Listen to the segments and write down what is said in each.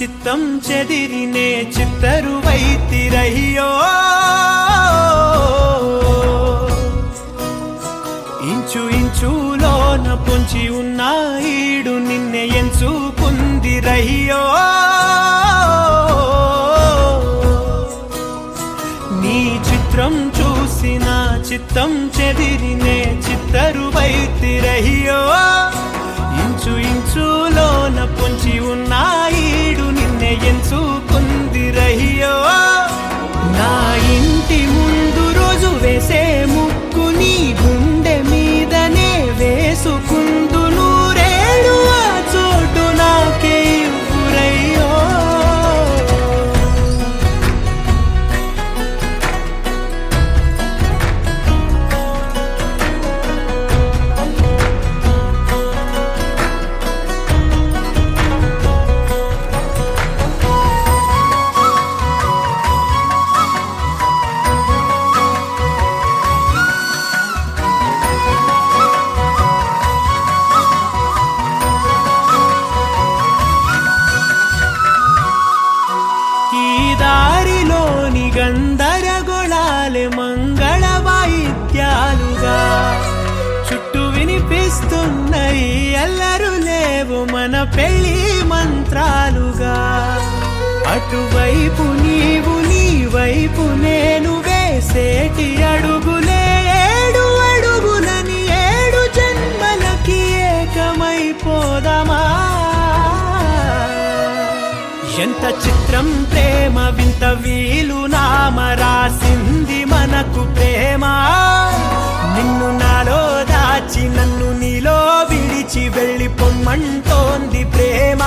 చిత్తం చెదిరినే చిత్తరువైతిరయ్యో ఇంచు ఇంచులోన పొంచి ఉన్న ఈడు నిన్నే ఎంచుకుందిరయ్యో నీ చిత్రం చూసిన చిత్తం చెదిరినే చిత్తరువైతిరయ్యో ఇంచు ఇంచులోన పొంచి ఉన్న ఈడు నిన్నే ఎంచుకుందిరయ్యో నా ఇంటి ముందు రోజు వేసే ముక్కు నీ గుండె మీదనే వేసుకుందు నూరేడు ఆ చోటు నాకే ఇవ్వురయ్యో దారిలోని గందరగోళాలే మంగళ వాయిద్యాలుగా చుట్టూ వినిపిస్తున్నాయి అల్లరు లేవు మన పెళ్లి మంత్రాలుగా అటువైపు నీవు నీ వైపు నేను వేసేటి అడుగులే ఏడు అడుగులని ఏడు జన్మలకి ఏకమైపోదామా ఎంత చిత్రం ప్రేమ వింత వీలు నామ రాసింది మనకు ప్రేమ నిన్ను నాలో దాచి నన్ను నీలో విడిచి వెళ్ళిపోమ్మంటోంది ప్రేమ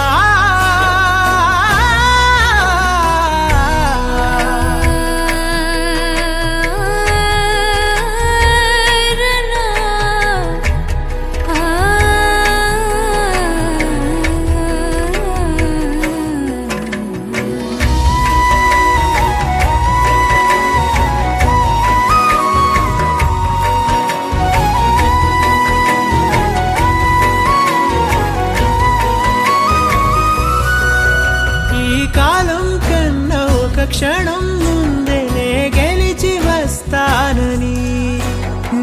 కాలం కన్నా ఒక క్షణం ముందేనే గెలిచి వస్తానని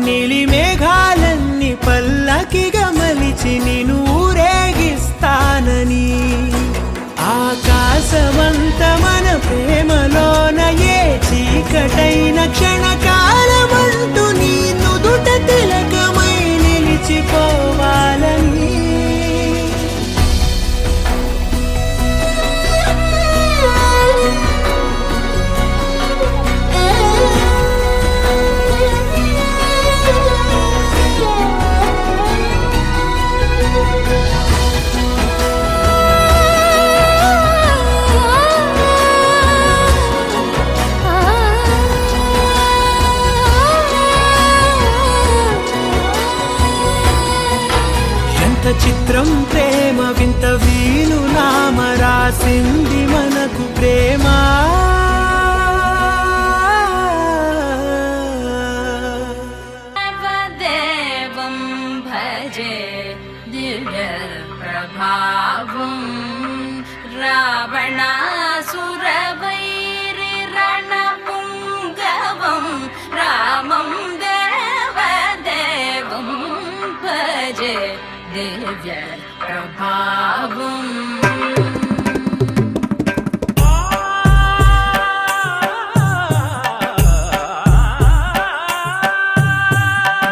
నీలి మేఘాలన్నీ పల్లకిగా మలిచి నిన్ను ఊరేగిస్తానని ఆకాశమంత మన ప్రేమలోన ఏ చీకటైన క్షణకాలమంటూ నీ నుదుట తిలకమై నిలిచిపోవాలని చిత్రం ప్రేమ వింత వీలు నామ రాసింది మనకు ప్రేమ దేవం భజే దివ్య ప్రభావం రావణాసురవైరి రణపుంగవం రామం దేవదేవం భజే దివ్య ప్రభావం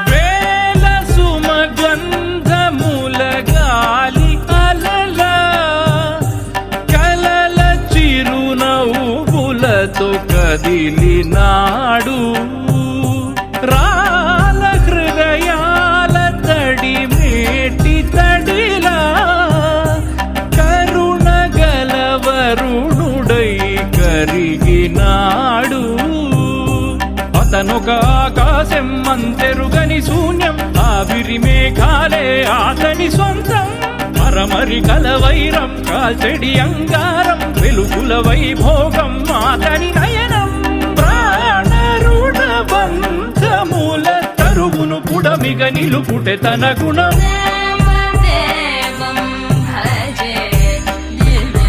వేల సుమగంధముల గాలి అలల కలల చిరునవ్వులతో కదిలినాడు రాల హృదయాల తడి మేటి తడిలా కరుణ గలవరుణుడై కరిగినాడు అతనొక ఆకాశం అంతెరుగని శూన్యం ఆవిరి మేఘాలే అతని సొంతం మరమరి కలవైరం కాల్చెడి అంగారం వెలుగుల వైభోగం అతని నయనం ప్రాణరుణ బంధముల తరువును పుడమిగ నిలుపుటె తన గుణం దేవం భజే దివ్య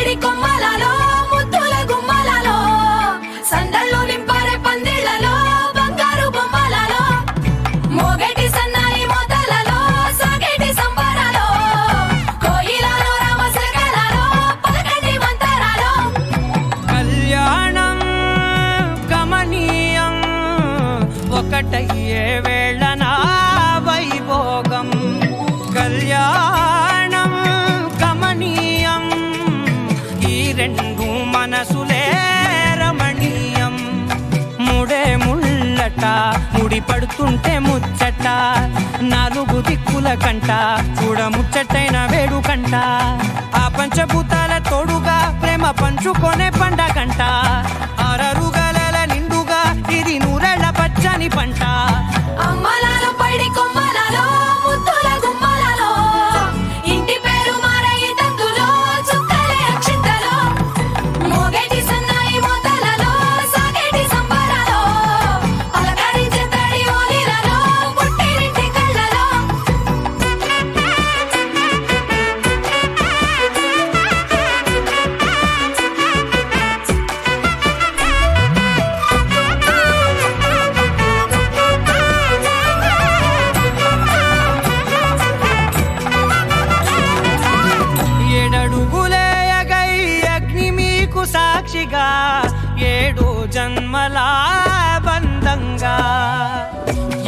పడి కొమ్మలలో ముద్దుల గుమ్మలలో సందళ్ళు నింపరే పందిళ్లలో బంగారు బొమ్మలలో మోగేటి సన్నాయి మోతలలో సాగేటి సంబరాలో కోయిలలో రామశకలలో పలకండి మంతరాలో కళ్యాణం గమనీయం ఒకటయ్యే వేళ నా వైభోగం కళ్యాణం గమనీయం ఈ రెండు మనసులే రమణీయం ముడే ముళ్ళట ముడి పడుతుంటే ముచ్చట నాలుగు దిక్కుల కంట చూడ ముచ్చటైన వేడుకంట ఆ పంచభూతాల తోడుగా ప్రేమ పంచుకొనే పండగంట ఆరరుగల నిండుగా ఇది నూరెళ్ళ పచ్చని పంట అమ్మలలో పడి కొమ్మలలో ముద్దుల గుమ్మలలో ఇంటి పేరు మారయి తందులో చుక్కలే అక్షింతలో మోగేటి సన్నాయి మోతలలో సాగేటి సంబరాలో పలకరించే తడి ఓలిలలో పుట్టినింటి కళ్ళలో ఏడడుగులే ఎగై అగ్ని మీకు సాక్షిగా ఏడు జన్మల బంధంగా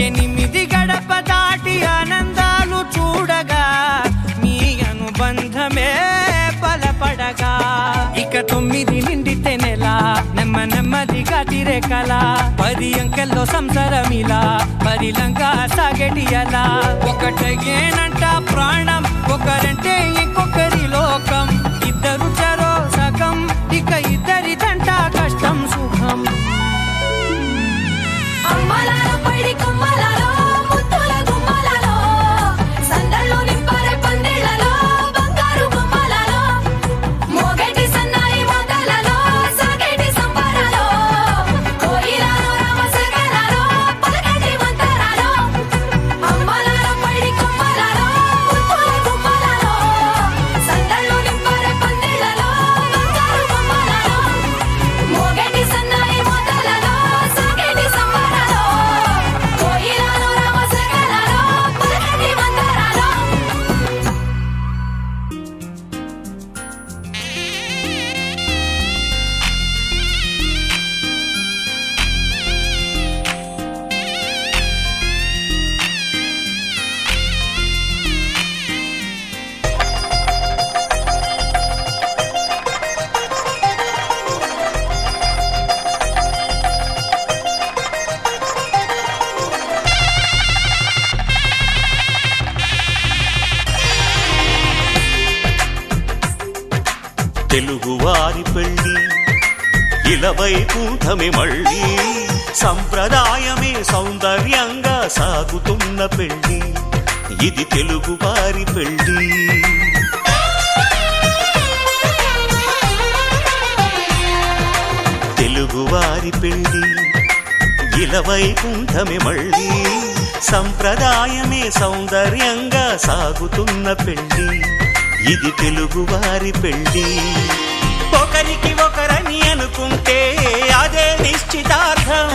ఎనిమిది గడప దాటి ఆనందాలు చూడగా మీ అనుబంధమే బలపడగా ఇక 9 నిండితే నెల నెమ్మదిగా తిరేకల 10 అంకెల్లో సంసారమిలా పరిలంగా సాగేటి అలా ఒకటేనంట ప్రాణం ఒకరంటే ఇంకొకరి లోకం ఇద్దరు చరో సగం ఇక ఇద్దరిదంట కష్టం సుఖం అమ్మలలో పడి కొమ్మలలో ముద్దుల గుమ్మలలో సందళ్ళు నింపరే పందిళ్లలో బంగారు బొమ్మలలో మోగేటి సన్నాయి మోతలలో సాగేటి సంబరాలో కోయిలలో రామశకలలో పలకండి మంతరాలో అమ్మలలో పడి కొమ్మలలో ముద్దుల గుమ్మలలో సందళ్ళు నింపరే పందిళ్లలో బంగారు బొమ్మలలో మోగేటి సన్నాయి మోతలలో సాగేటి సంబరాలో కోయిలలో రామశకలలో పలకండి మంతరాలో తెలుగువారి పెళ్ళి ఇలవైకుంఠమే మళ్ళీ సంప్రదాయమే సౌందర్యంగా సాగుతున్న పెళ్ళి ఇది తెలుగువారి పెళ్ళి తెలుగువారి పెళ్ళి ఇలవైకుంఠమే మళ్ళీ సంప్రదాయమే సౌందర్యంగా సాగుతున్న పెళ్ళి ఇది తెలుగువారి పెళ్ళి ఒకరికి ఒకరని అనుకుంటే అదే నిశ్చితార్థం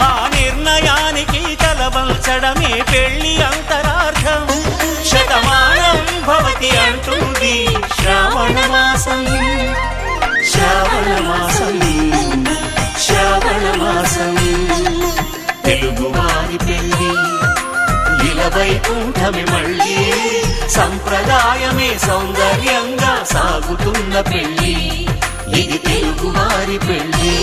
ఆ నిర్ణయానికి తలవంచడమే పెళ్ళి అంతరార్థం శతమానం భవతి అంటుంది శ్రావణ మాసం శ్రావణ మాసం శ్రావణ మాసం తెలుగువారి పెళ్ళి ఇలవైకుంఠమే మళ్ళీ సంప్రదాయమే సౌందర్యంగా సాగుతున్న పెళ్ళి ఇది తెలుగువారి పెళ్ళి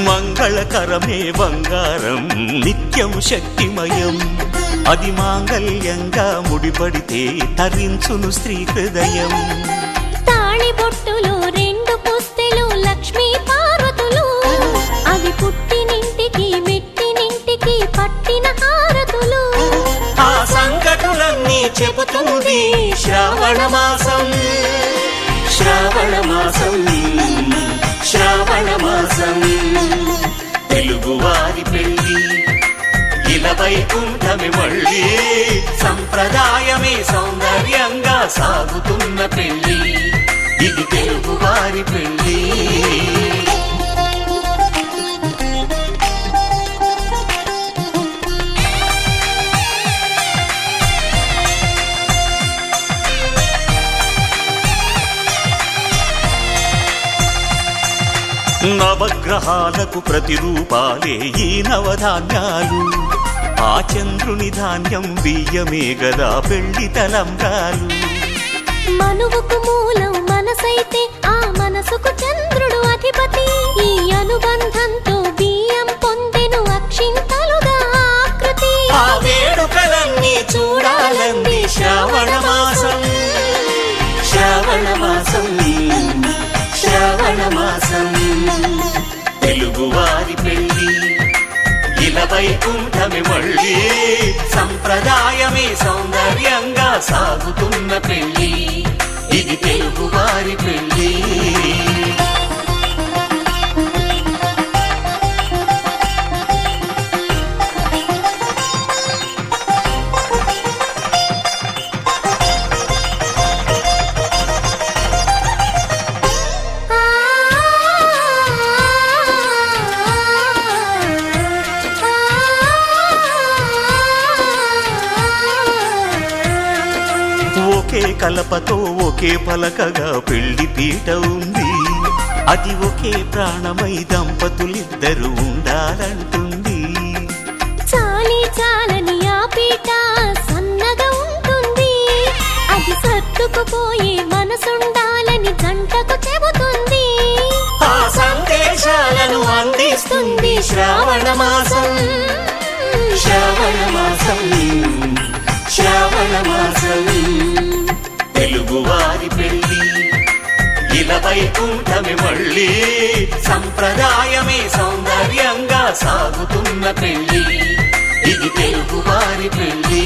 మంగళకరమే బంగారం నిత్యం శక్తిమయం అది మాంగళ్యంగా ముడిపడితే తరించును స్త్రీ హృదయం తాళి శ్రావణ మాసం శ్రావణ మాసం శ్రావణ మాసం తెలుగువారి పెళ్ళి ఇలా వైకుంఠమే మళ్ళీ సంప్రదాయమే సౌందర్యంగా సాగుతున్న పెళ్ళి ఇది తెలుగువారి పెళ్ళి నవగ్రహాలకు ప్రతిరూపాలే ఈ నవధాన్యాలు ఆ చంద్రుని ధాన్యం బియ్యమే గదా పెళ్లి తలంబ్రాలు మనువుకు మూలం మనసైతే ఆ మనసుకు చంద్రుడు అధిపతి ఈ అనుబంధంతో బియ్యం పొందెను అక్షింతలుగా ఆకృతి ఆ వేడుకలన్నీ చూడాలంది శ్రావణ మాసం శ్రావణ మాసం శ్రావణ మాసం తెలుగువారి పెళ్ళి ఇలా వైకుంఠమే మళ్ళీ సంప్రదాయమే సౌందర్యంగా సాగుతున్న పెళ్ళి ఇది తెలుగువారి పెళ్ళి ఒకే కలపతో ఒకే పలకగా పెళ్లి పీట ఉంది అది ఒకే ప్రాణమై దంపతులిద్దరు ఉండాలంటుంది చాలి చాలని ఆ పీట సన్నగా ఉంటుంది అది సర్దుకుపోయే మనసుండాలని జంటకు చెబుతుంది ఆ సందేశాలను అందిస్తుంది శ్రావణ మాసం శ్రావణ మాసం శ్రావణ మాసం తెలుగువారి పెళ్ళి ఇలా వైకుంఠమే మళ్ళీ సంప్రదాయమే సౌందర్యంగా సాగుతున్న పెళ్ళి ఇది తెలుగువారి పెళ్ళి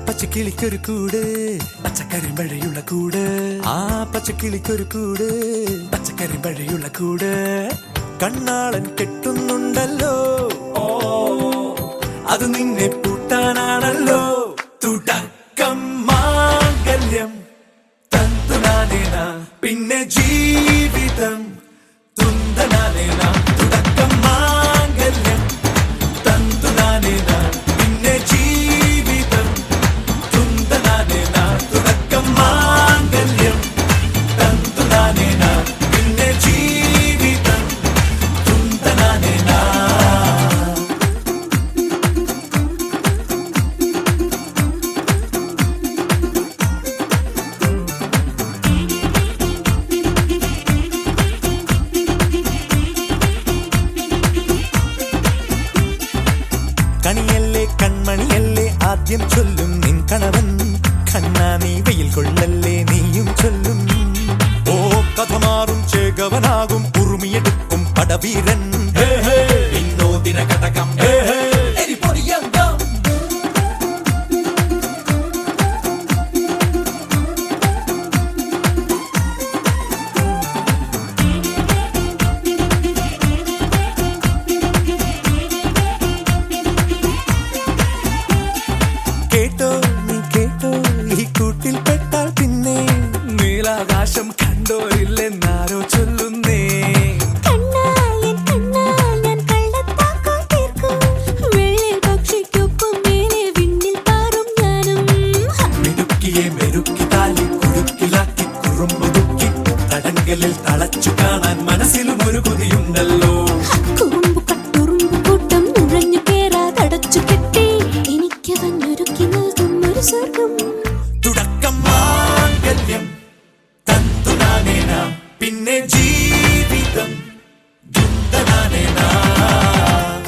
പച്ചക്കിളിക്കൊരു കൂട് പച്ചക്കരിമ്പഴയുള്ള കൂട് ആ പച്ചക്കിളിക്കൊരു കൂട് പച്ചക്കരിമ്പഴയുള്ള കൂട് കണ്ണാളൻ കെട്ടുന്നുണ്ടല്ലോ ഓ അത് നിന്നെ പൂട്ടാനാണല്ലോ തുടക്കം മാംഗല്യം തന്തുനാനേന പിന്നെ ജീവിതം തുന്തനാനേന തുടക്കം മാംഗല്യം തന്തുനാനേന പിന്നെ ജീവിതം തുന്തനാനേന തുടക്കം മാംഗല്യം തന്തുനാനേന പിന്നെ ജീവിതം തുന്തനാനേന കണിയല്ലേ കൺമണിയല്ലേ ആദ്യം ചൊല്ലും നിൻ കണവൻ കണ്ണാ നീ വെയിൽ കൊള്ളല്ലേ നീയും ചൊല്ലും ഓ കഥ മാറും ചേകവനാകും ഉറുമിയെടുക്കും പടവീരൻ വിനോദിന കടകം എരിപൊടിയങ്കം കേട്ടോ നീ കേട്ടോ ഈ കൂട്ടിൽ പെട്ടാൽ പിന്നെ നീലാകാശം കണ്ടോരില്ലെന്നാരോ ചൊല്ലുന്നേ കണ്ണായൻ കണ്ണായൻ കള്ളത്താക്കോ തീർക്കും വെള്ളിൽ പക്ഷിക്കൊപ്പം മേലെ വിണ്ണിൽ പാറും ഞാനും മിടുക്കിയെ മെരുക്കി താലി കുടുക്കി പകലിൽ തളച്ചു കാണാൻ മനസ്സിലും ഒരു കൊതിയുണ്ടല്ലോ. കുറുമ്പു കട്ടുറുമ്പു കൂട്ടം നുഴഞ്ഞു കേറാതടച്ചു കെട്ടി എനിക്കവനൊരുക്കി നൽകും ഒരു സ്വർഗം. തുടക്കം മാംഗല്യം തന്തുനാനേന പിന്നെ ജീവിതം ദുന്തനാനേന.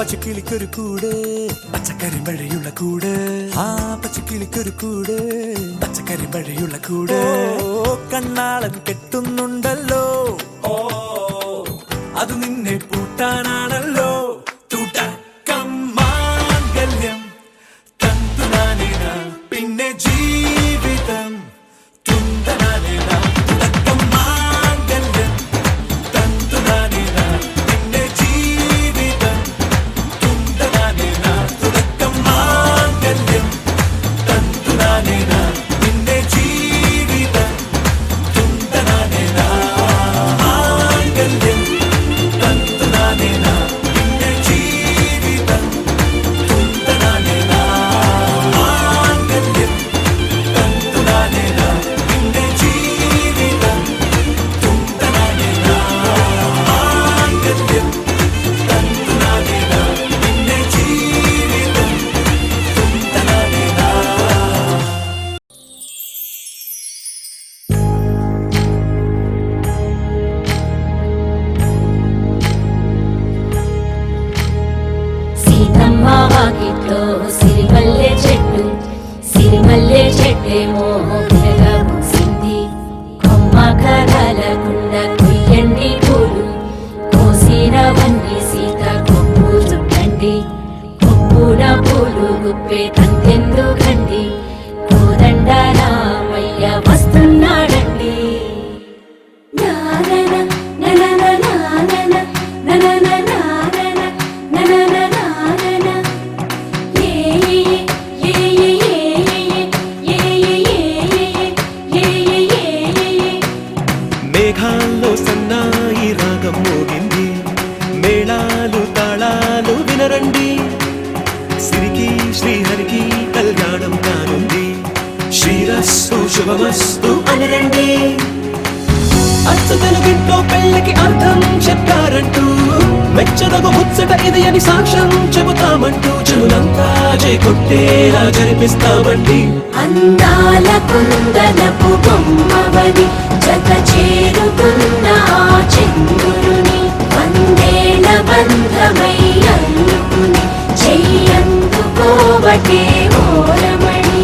പച്ചക്കിളിക്കൊരു കൂട് പച്ചക്കറി മഴയുള്ള കൂട്. ആ പച്ചക്കിളിക്കൊരു കൂട് പച്ചക്കറി മഴയുള്ള കൂട്. കണ്ണാളൻ കെട്ടുന്നുണ്ടല്ലോ. ഓ അത് നിന്നെ പൂട്ടാനാണല്ലോ. തുടക്കം മാംഗല്യം തന്തുനാനേന പിന്നെ ജീവിതം തുന്തനാനേന. തുടക്കം മാംഗല്യം തന്തുനാനേന പിന്നെ ജീവിതം തുന്തനാനേന. തുടക്കം മാംഗല്യം തന്തുനാനേന പിന്നെ ജീവിതം തുന്തനാനേന. മാംഗല്യം തന്തുനാനേന പിന്നെ ജീവിതം തുന്തനാനേന. മാംഗല്യം തന്തുനാനേന പിന്നെ ജീവിതം തുന്തനാനേന. മാംഗല്യം തന്തുനാനേന പിന്നെ ജീവിതം തുന്തനാനേന. సీతమ్మ వాకిట్లో సిరిమల్లె చెట్టు సిరిమల్లె చెట్టేమో విరగా పూసింది. కొమ్మ కదలకుండా కొయ్యండి పూలు కోసినవన్నీ సీత కొప్పు చుట్టండి. కొప్పున పూలు గుప్పే తంతెందుకండి కోదండ రామయ్య వస్తున్నాడండి. నానన ననన నానన ననన నానన ననన నానన ఏ ఏ ఏ ఏ ఏ ఏ. మేఘాల్లో సన్నాయి రాగం మోగింది. మేళాలు తాళాలు వినరండి. సిరికి శ్రీహరికి కళ్యాణం కానుంది. శ్రీరస్తు శుభమస్తు అనరండి. అచ్చు తెలుగింట్లో పెళ్ళికి అర్థం చెప్పారంటూ మెచ్చదగు ముచ్చట ఇది అని సాక్ష్యం చెబుతామంటూ జనులంతా జై కొట్టేలా జరిపిస్తామండి. అందాల కుందనపు బొమ్మవని జత చేరుకున్న ఆ చంద్రుని వందేల బంధమై అల్లుకుని చెయ్యందుకోవటే ఓరమణి.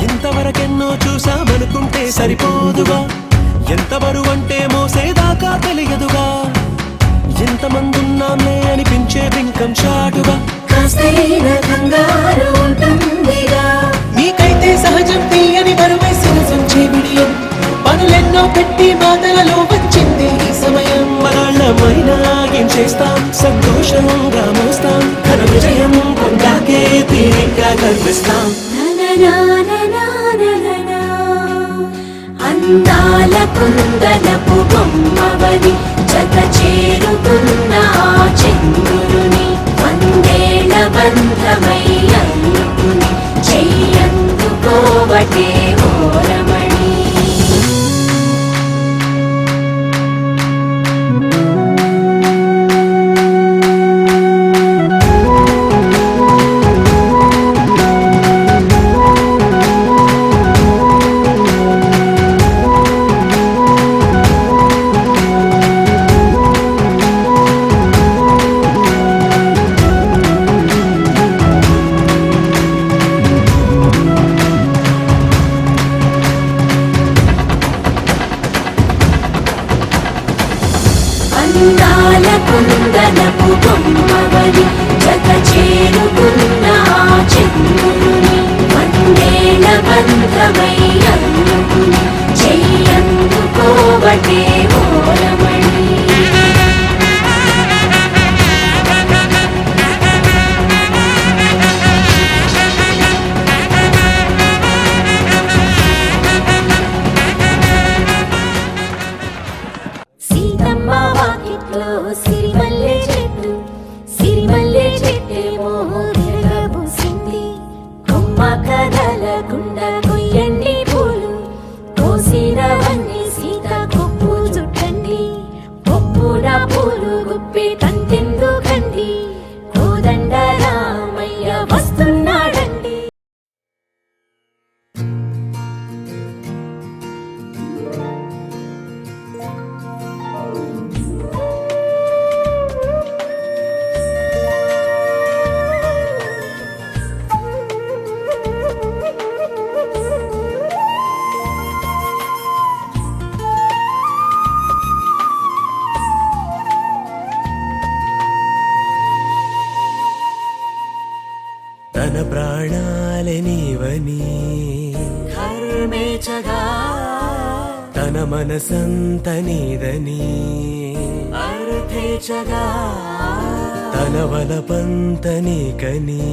ఇంతవరకెన్నో చూసామనుకుంటే సరిపోదుగా. ఎంత బరువంటే మోసేదాకా తెలియదుగా. ఎంతమందున్నాంలే అనిపించే బింకం చాటుగా. కాస్తైన కంగారు ఉంటుందిగా. నీకైతే సహజం తీయని బరువై సరసించే విడియం. పనులెన్నో పెట్టి మాటలలో వచ్చింది ఈ సమయం. మనాళ్ళమైనా ఏం చేస్తాం సంతోషంగా మోస్తాం. ఘన విజయం పొందాకే తీరిగ్గా కనిపిస్తాం. నననాననాననా. అందాల కుందనపు బొమ్మవని జత చేరుకున్న ఆ చంద్రుని వందేల బంధమై అల్లుకుని చెయ్యందుకోవటే ఓరమణి. అందాల కుందనపు బొమ్మవని జత చేరుకున్న ఆ చంద్రుని వందేల కదలకుండా కొయ్యండి పూలు కోసినవన్నీ సీత కొప్పు చుట్టండి కొప్పున పూలు గుప్పి తంతెందుకండి కోదండ రామయ్య వస్తున్నాడండి. తన ప్రాణాలే నీవని ధర్మేచగా తన మనసంత నీదని అర్థేచగా తన వలపంత నీకని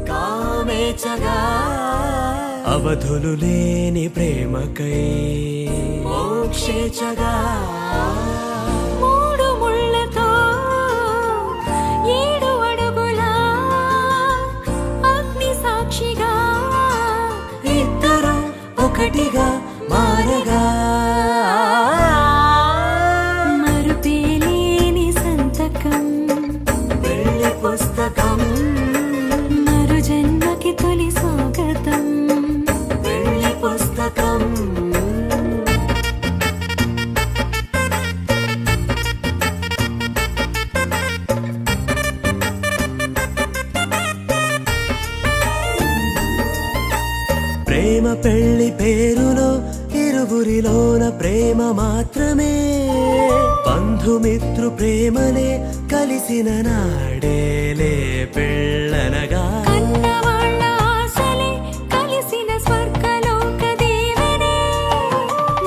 కామేచగా అవధులు లేని ప్రేమకై మోక్షేచగా మూడు ముళ్ళతో 7 అడుగుల అగ్ని సాక్షిగా ఇద్దరు ఒకటిగా మారగా మరుపేలేని సంతకం పెళ్లి పుస్తకం మరు జన్మకి తొలి స్వాగతం పెళ్లి పుస్తకం ప్రేమ పెళ్లి పేరులో ఇరువురిలోన ప్రేమ మాత్రమే బంధుమిత్రు ప్రేమనే కలిసిన నాడేలే పెళ్ళనగా కన్నవాళ్ళ ఆశలే కలిసిన స్వర్గలోక దేవనే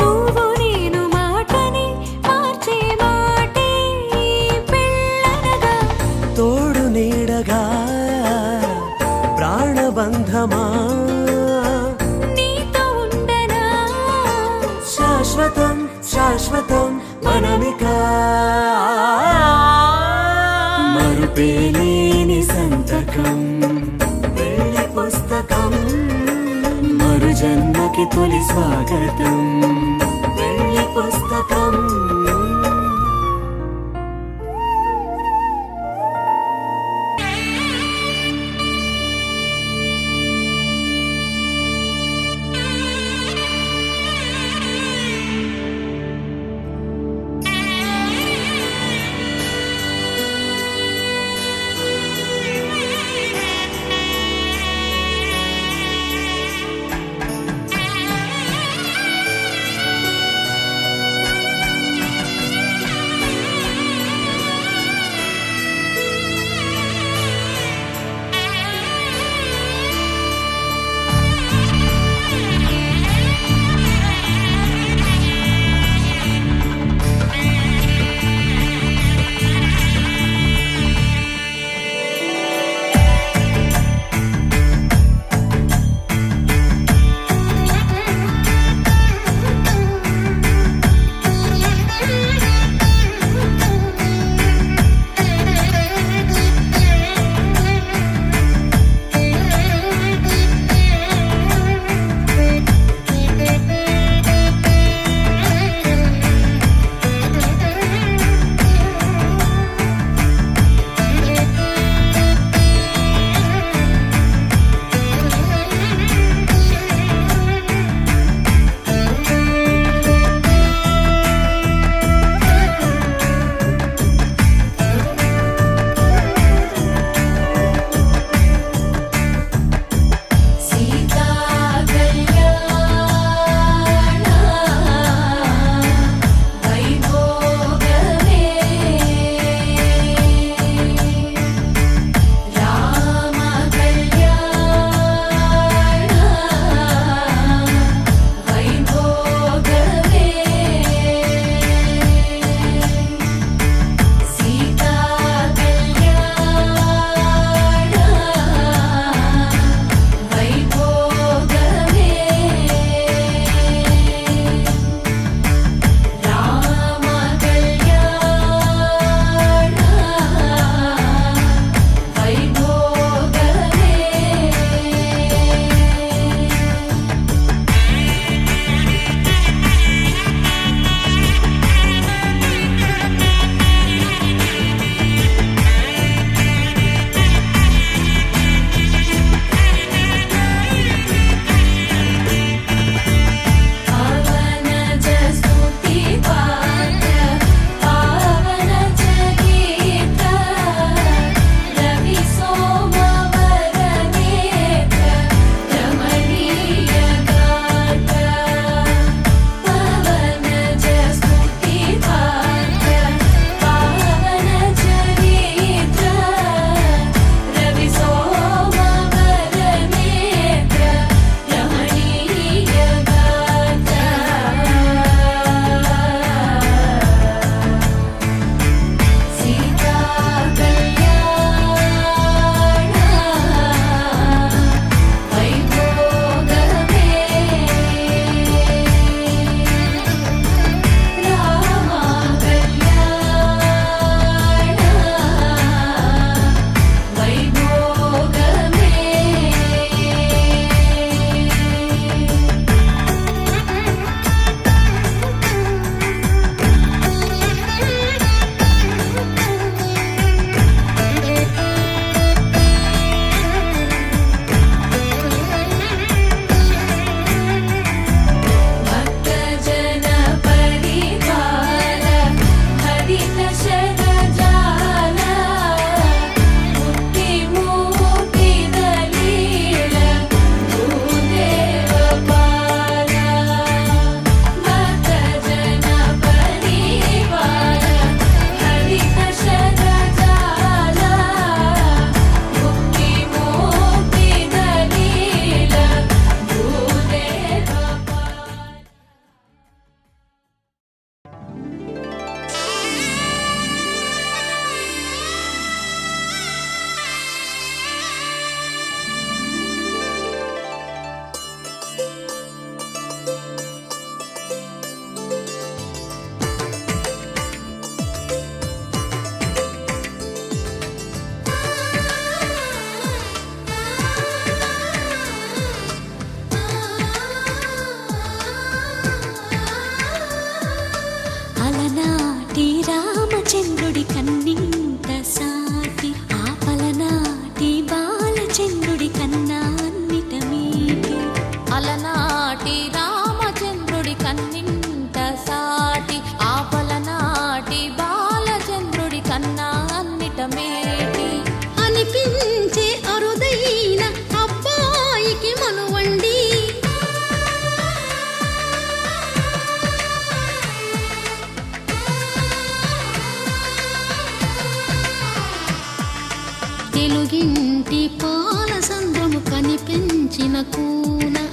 నువ్వు నేను మాటని మార్చే మాటే పెళ్ళనగా తోడు నీడగా ప్రాణబంధమా నీతో ఉండనా శాశ్వతం శాశ్వతం మనమిక మరుపేలేని సంతకం పెళ్లి పుస్తకం మరు జన్మకి తొలి స్వాగతం పెళ్లి పుస్తకం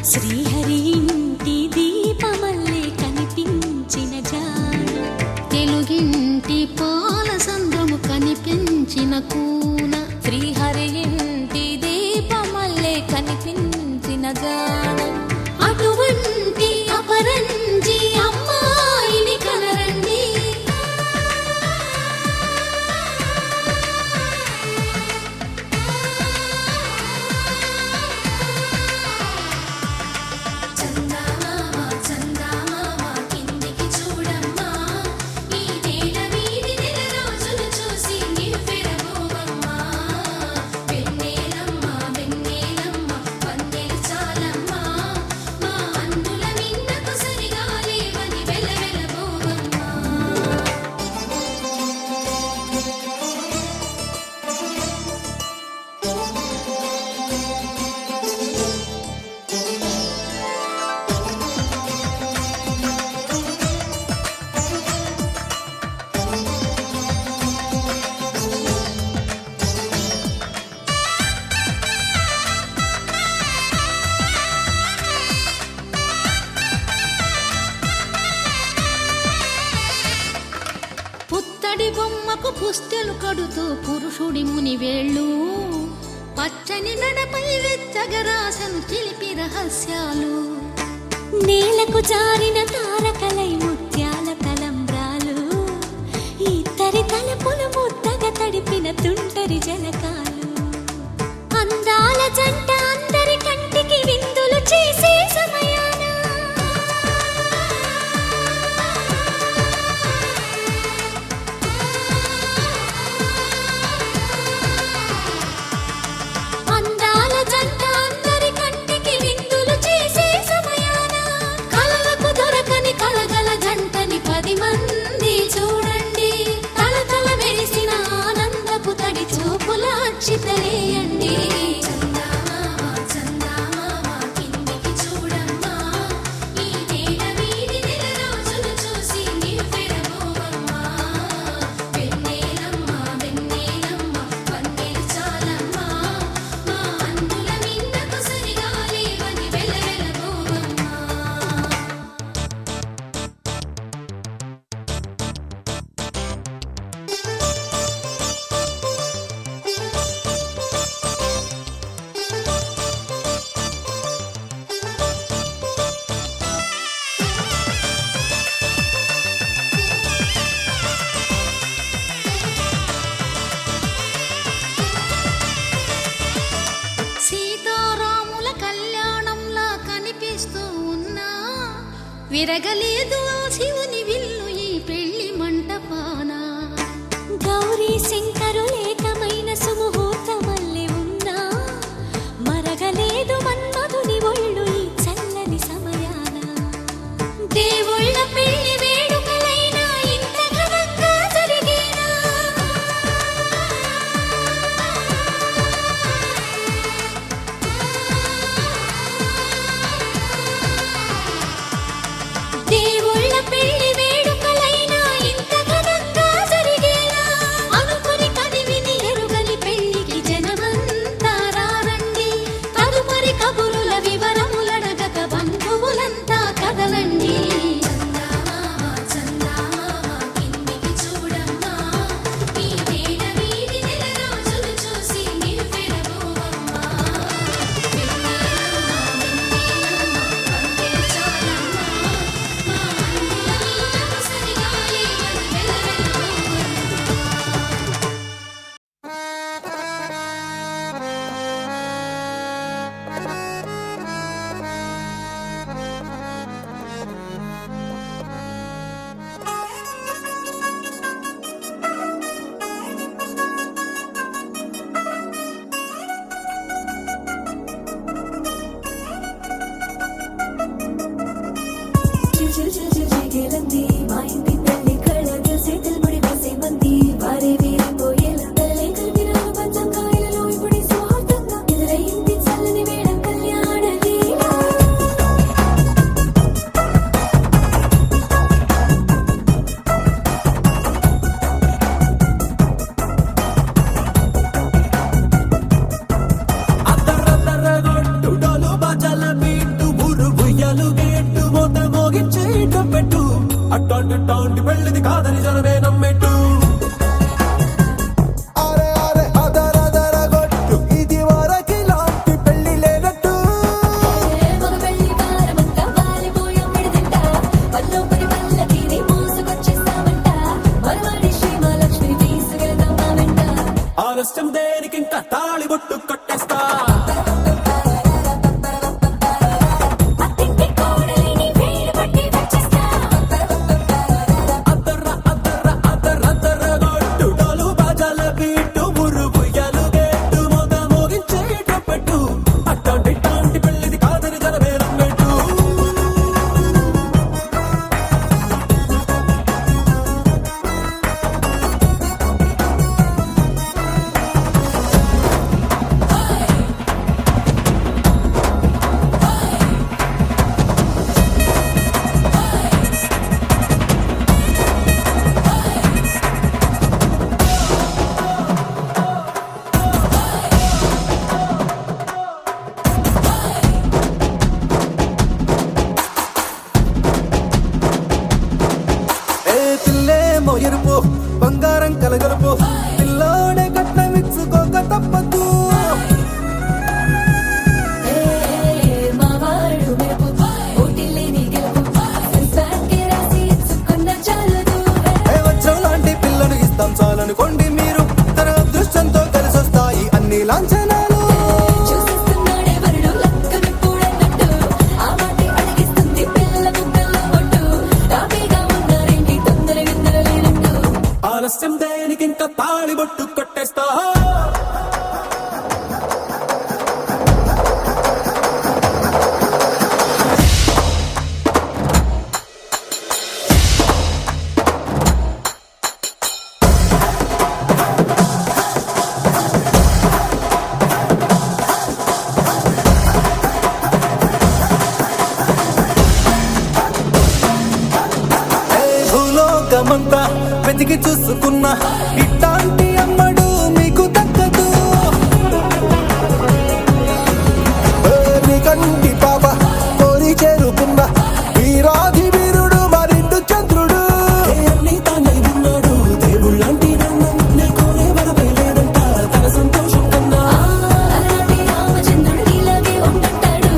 శ్రీహరి ఇంటి దీపమల్లే కనిపించిన జాన, తెలుగింటి పాల సంద్రము కనిపించిన కూన, శ్రీహరి ఇంటి దీపమల్లే కనిపించిన జాన, అటువంటి అపరంజి అమ్మాయిని కనరండి. చందమామ చందమామ కిందికి చూడమ్మా, ఈ నేల వీడి నెల రోజులు చూసి నివ్వెరబోవమ్మా. వెన్నెలమ్మ వెన్నెలమ్మ వందెలు చాలమ్మా, మా అన్నుల మిన్నకు సరిగా లేవని వెలవెలబోవమ్మా. పుత్తడి బొమ్మకు పుస్తెలు కడుతూ పురుషుడి ముని వేళ్ళు, పచ్చని నడపై వెచ్చగరాసను చిలిపి రహస్యాలు, నేలకు జారిన తారకలై ముత్యాల తలంబ్రాలు, ఇద్దరి తలపులు ముద్దగా తడిపిన తుంటరి జలకాలు, అందాల జంట అందరి కంటికి విందులు చేసే సమయాన అందాల జంట అందరి కంటికి విందులు చేసే సమయాన, కలలకు దొరకని కలగల జంటని 10 మంది చూడండి, తలతల మెరిసిన ఆనందపు తడి చూపుల అచ్చితలేయండి. చందమామ చందమామ కిందికి చూడమ్మా, ఈ నేల వీడి నెల రోజులు చూసి నివ్వెరబోవమ్మా. వెన్నెలమ్మ వెన్నెలమ్మ వందెలు చాలమ్మా, మా అన్నుల మిన్నకు సరిగా లేవని వెలవెలబోవమ్మా. సీతారాముల కళ్యాణంలా కనిపిస్తూ ఉన్నా, విరగలేదు ఆ శివుని విల్లు ఈ పెళ్లి మంటపాన, గౌరీ శంకరులేకమైన సుముహూర్తమల్లె ఉన్నా, మరగలేదు మన్మధుని ఒళ్ళు ఈ చల్లని సమయాన, దేవుళ్ళ పెళ్లి వేడుకలైనా ఇంత ఘనంగా జరిగేనా. దేవుళ్ళ పెళ్లి ఉయ్యాలు గేట్టు మోత మోగించేట పెట్టు అట్టాంటి పెళ్ళిది కాదని జనమే నమ్మెట్టు అరే అరే అదర అదర గొట్టు ఇది వరకి లాంటి పెళ్లి లేనట్టు మగ పెళ్లి వారమంతా వాలిపోయాం విడిదింట పల్లోపరి పల్లకిని మోసుకొచ్చేస్తామంట మరవాడి శ్రీమహాలక్ష్మిని తీసుకెళ్దాం మా వెంట ఆలస్యం దేనికి ఇంకా తాళి బొట్టు కొట్టేస్తా అత్తింటి కోడలిని వేలు పట్టి వచ్చేస్తా అదర అదర అదర అదర గొట్టు డోలు బాజాల బీటు మురు ఉయ్యాలు గేట్టు మోత మోగించేట పెట్టు అట్టాంటి పెళ్ళిది కాదని జనమే నమ్మెట్టు ఏ పిల్లేమో ఎరుపు బంగారం కలగలుపు పిల్లోడే కట్నమిచ్చుకోక తప్పదు మా వాడు మెరుపు ఓటిల్లేని గెలుపు సెన్సార్కే రాసి ఇచ్చుకున్న చాలదు ఏ వచ్చం లాంటి పిల్లను ఇస్తాం చాలనుకోండి మీరు తన అదృష్టంతో కలిసొస్తాయి అన్ని లాంఛనాలు చూసిస్తున్నాడే వరుడు లక్కని పూడన్నట్టు ఆ మాటే అడిగిస్తుంది పిల్ల ముద్దల్లో ఒట్టు తాపీగా ఉన్నారేంటి తొందర విందర లేనట్టు ఆలస్యం దేనికి ఇంకా తాళి బొట్టు కొట్టేస్తా భూలోకమంతా వెతికి చూసుకున్నా ఇట్లాంటి అమ్మడు మీకు దక్కదు నీ కంటి పాప కోరి చేరుకున్న వీరాధి వీరుడు మరిండు చంద్రుడు అన్ని తానై ఉన్నాడు దేవుళ్ళంటి నన్ను కోరే వరమే లేదంట తన సంతోషం కన్నా అలాంటి రామచంద్రుడు ఇలాగే ఉంటుంటాడు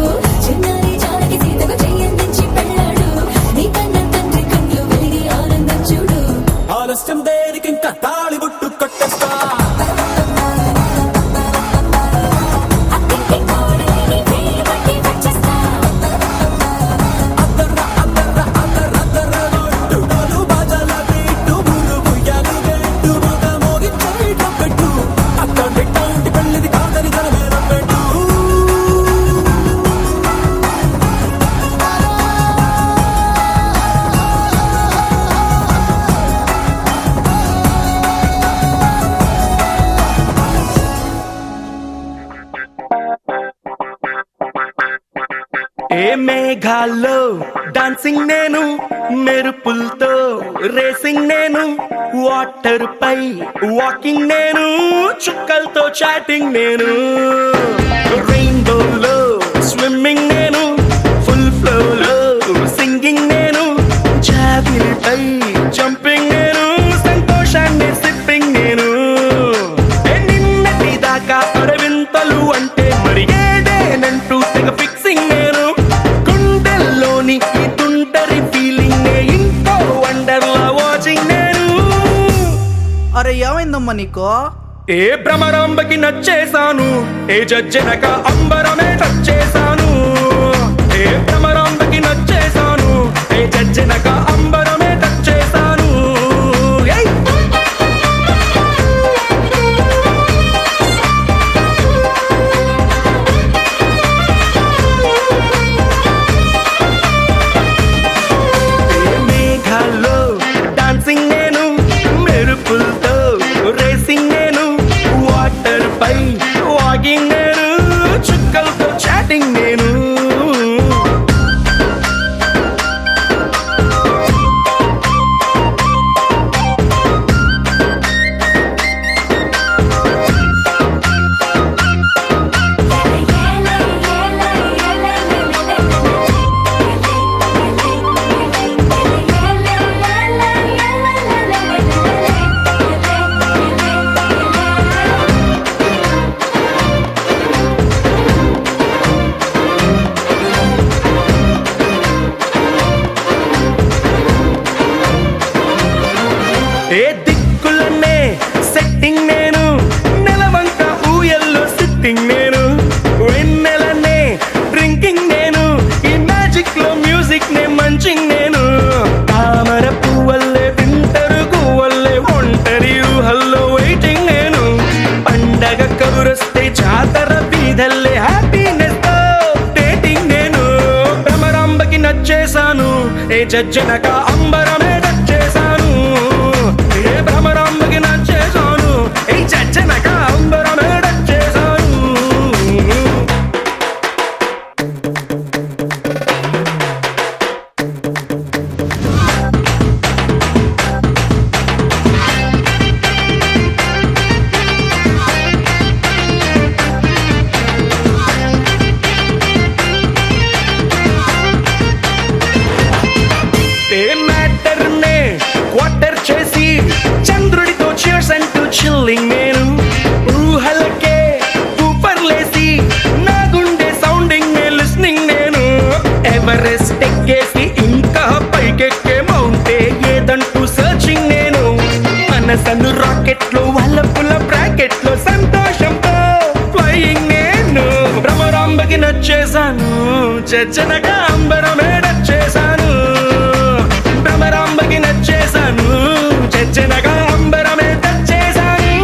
చిన్నారి జానకి సీతకు చెయ్యందించి పెళ్ళాడు నీ కన్న తండ్రి కండ్లు వెలిగి ఆనందం చూడు ఆలస్యం దేనికి ఇంకా తాళి బొట్టు కొట్టేస్తా అత్తింటి కోడలిని వేలు పట్టి వచ్చేస్తా అదర అదర అదర అదర గొట్టు డోలు బాజాల బీటు మురు ఉయ్యాలు గేట్టు మోత మోగించేట పెట్టు అట్టాంటి పెళ్ళిది కాదని జనమే నమ్మెట్టు ఏ మేఘాల్లో డాన్సింగ్ నేను మెరుపులతో రేసింగ్ నేను వాటర్ పై వాకింగ్ నేను చుక్కలతో చాటింగ్ నేను రెయిన్బోలో స్విమ్మింగ్ నేను ఫుల్ ఫ్లోలో సింగింగ్ నేను జాబిలిపై జంపింగ్ నేను సంతోషాన్ని సిప్పింగ్ నేను నిన్నటి దాకా అడవింతలు అంటే మరి ఏదేనంటూ తెగ ఫిక్సింగ్ నేను గుండెల్లోని ఈ తుంటరి ఫీలింగ్ నే ఇంకో వండర్లా వాచింగ్ నేను అరే ఏమైందమ్మా నీకో ఏ భ్రమరాంబకి నచ్చేశాను ఏ జజ్జనక అంబరమే నచ్చేశాను ఏ భ్రమరాంబకి నచ్చేశాను ఏ జజ్జనక అంబరమే నచ్చేశాను ఏయ్! ఏ మేఘాల్లో డాన్సింగ్ నేను మెరుపులతో రేసింగ్ నేను వాటర్ పై వాకింగ్ నేను చుక్కలతో చాటింగ్ నేను ఏ జజ్జనక అంబరమే చేశాను ఏ భ్రమరాంబకి నచ్చేశాను ఏ జజ్జనక అంబరమే చేశాను ఏ మ్యాటర్ నే క్వార్టర్ చేసి చంద్రుడితో చీర్స్ అంటూ చిల్లింగ్ నేను ఊహలకే ఊపర్లేసి నా గుండె సౌండింగ్ నే లిస్నింగ్ నేను ఎవరెస్ట్ ఎక్కేసి ఇంకా పైకెక్కే మౌంటే ఏదంటూ సర్చింగ్ నేను మనసను రాకెట్ లో వల్లపుల బ్రాకెట్ లో సంతోషంతో ఫ్లయింగ్ నేను భ్రమరాంబకి నచ్చేశాను చచ్చనగా అంబరమే నచ్చేశాను భ్రమరాంబకి నచ్చేశాను చచ్చనగా అంబరమే నచ్చేశాను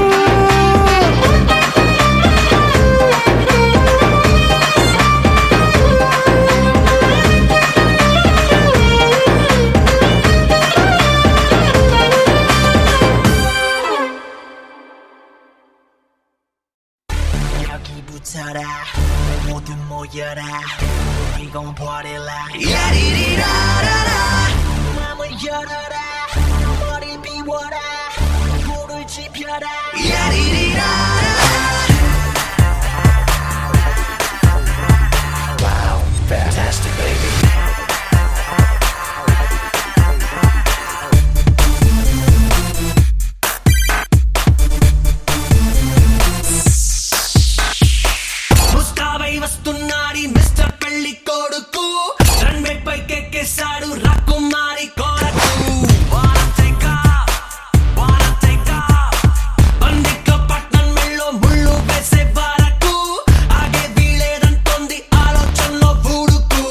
여기 붙어라 모두 모여라 We gon' party like 야리리라라라 맘을 열어라 머리 비워라 불을 지펴라 야리리라라라 Wow, fantastic baby ముస్తాబై వస్తున్నాడి mister పెళ్లి కొడుకు రన్వే పైకెక్కేశాడు రాకుమారి కొరకు బందిక పట్నం మెళ్ళో ముళ్ళు వేసే వరకు ఆగే వీలేదంటోంది ఆలోచనలో బుడుకు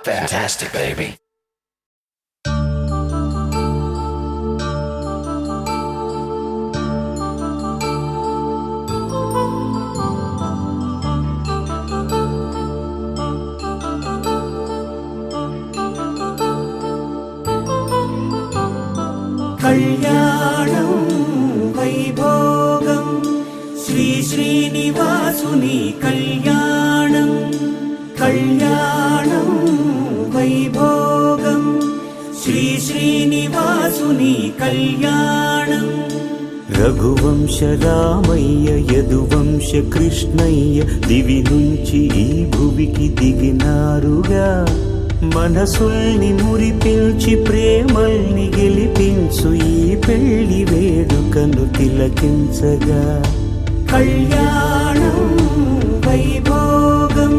Fantastic, baby. కళ్యాణం వైభోగం శ్రీ శ్రీనివాసుని కళ్యాణం కళ్యాణం వైభోగం శ్రీ శ్రీనివాసుని కళ్యాణం రఘువంశ రామయ్య యదువంశ కృష్ణయ్య దివి నుంచి ఈ భువికి దిగినారుగా మనసుల్ని మురిపించి ప్రేమల్ని గెలిపించు ఈ పెళ్లి వేడుకను తిలకించగా కళ్యాణం వైభోగం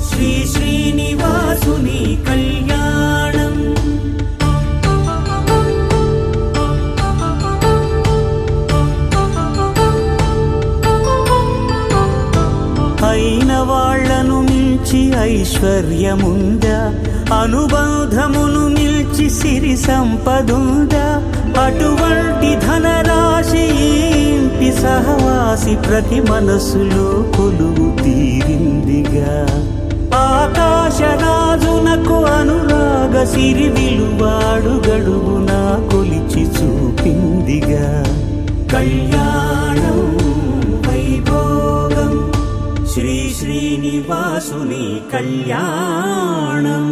శ్రీ శ్రీనివాసుని కళ్యాణం అయిన వాళ్లను మించి ఐశ్వర్యముందా అనుబంధమును మిల్చి సిరి సంపదుందా అటువంటి ధనరాశి ఇంటి సహవాసి ప్రతి మనసులో కొలువు తీరిందిగా ఆకాశరాజునకు అనురాగ సిరి విలువాడు గడువునా కొలిచి చూపిందిగా కళ్యాణం వైభోగం శ్రీ శ్రీనివాసుని కళ్యాణం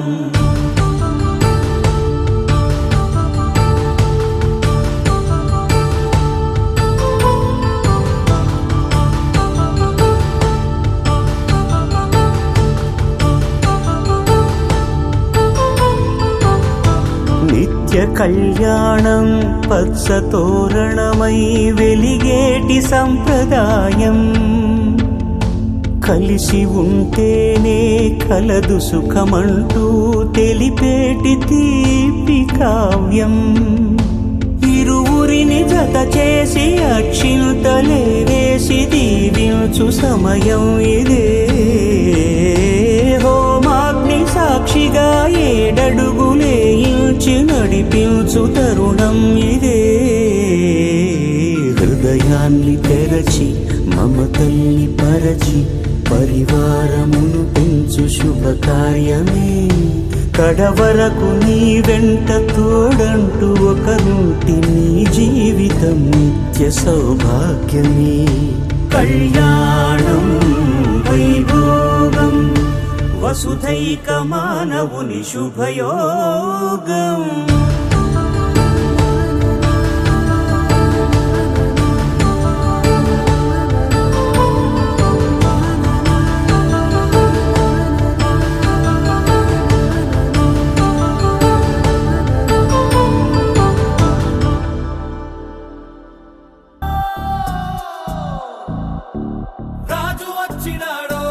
నిత్య కళ్యాణం పచ్చ తోరణమై వెలిగేటి సంప్రదాయం కలిసి ఉంటేనే కలదు సుఖమంటూ తెలిపేటి తీపి కావ్యం ఇరువురిని జత చేసి అక్షింతలే వేసి దీవించు సమయం ఇదే హోమాగ్ని సాక్షిగా ఏడడుగులే ఇంచి నడిపించు తరుణం ఇదే హృదయాన్ని తెరచి మమతల్ని పరచి పరివారమును పెంచు శుభకార్యమే కడవరకు నీ వెంట తోడంటూ ఒకరుంటి నీ జీవితం నిత్య సౌభాగ్యమే కళ్యాణం వైభోగం వసుధైక మానవుని శుభయోగం రాజు వచ్చినాడో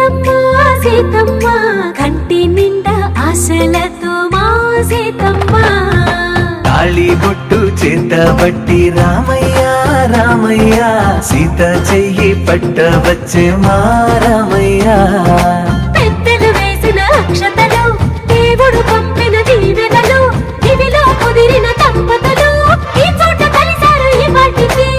సీతమ్మ సీతమ్మ కంటి నిండా ఆశలతో మా సీతమ్మ తాళి బొట్టు చేత బట్టి రామయ్య రామయ్య సీత చెయ్యి పట్ట వచ్చే మా రామయ్య పెద్దలు వేసిన అక్షతలు దేవుడు పంపిన దీవెనలు ఇవిలో కుదిరిన దంపతులు ఈ చోట కలిశారు ఈ వాటికి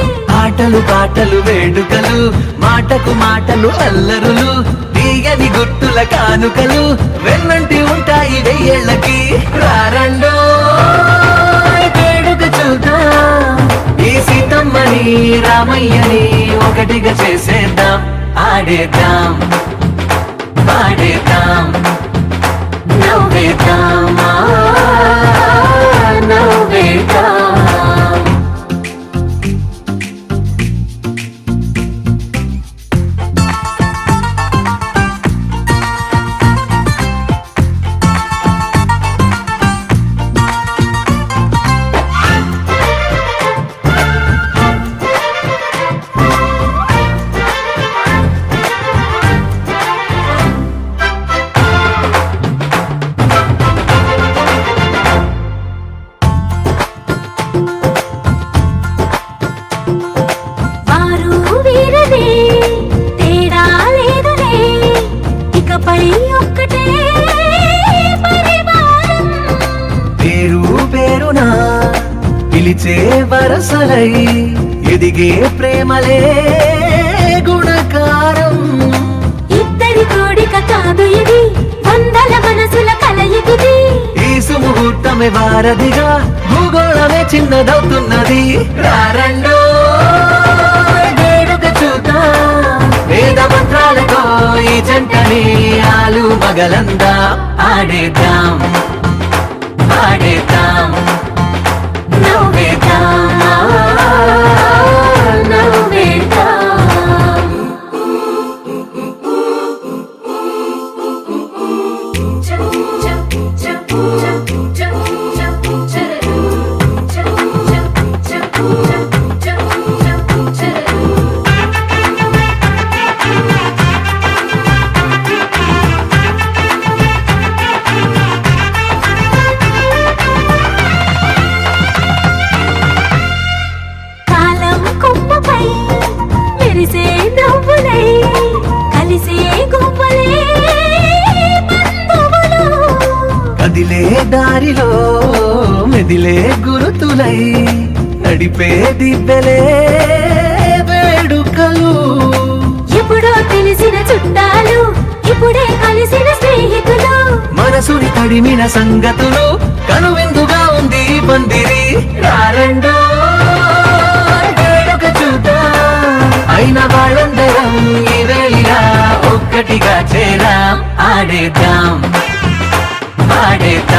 ఆటలు పాటలు వేడుకలు మాటకు మాటలు అల్లరులు తీయని గుర్తుల కానుకలు వెన్నంటి ఉంటాయి వెయ్యేళ్ళకి రారండో వేడుక చూద్దాం ఈ సీతమ్మని రామయ్యని ఒకటిగా చేసేద్దాం ఆడేద్దాం పాడేద్దాం నవ్వేద్దాం నవ్వేద్దాం వారు వీరనే తేడా లేదులే ఇకపై ఒక్కటే పరివారం పేరు పేరునా పిలిచే వరసలై ఎదిగే ప్రేమలే గుణకారం ఇద్దరి కోడిక కాదు ఇది వందల మనసుల కలయికిది ఈ సుముహూర్తమే వారధిగా భూగోళమే చిన్నదవుతున్నది రారండో వేడుక చూద్దాం వేద మంత్రాలతో ఈ జంటని ఆలు మగలందా ఆడేద్దాం ఆడేద్దాం నవ్వేద్దాం నవ్వేద్దాం కాలం కొమ్మపై మెరిసే నవ్వులై కలిసే గువ్వలే బంధువులు కదిలే దారిలో మెదిలే గురుతులై నడిపే దిబ్బెలే వేడుకలు ఎప్పుడో తెలిసిన చుట్టాలు ఇప్పుడే కలిసిన స్నేహితులు మనసుని తడిమిన సంగతులు కనువిందుగా ఉంది ఈ పందిరి రారండో వేడుక చూద్దాం అయిన వాళ్ళందరం ఈ వేళ ఒక్కటిగా చేరాం ఆడేద్దాం ఆడేద్దాం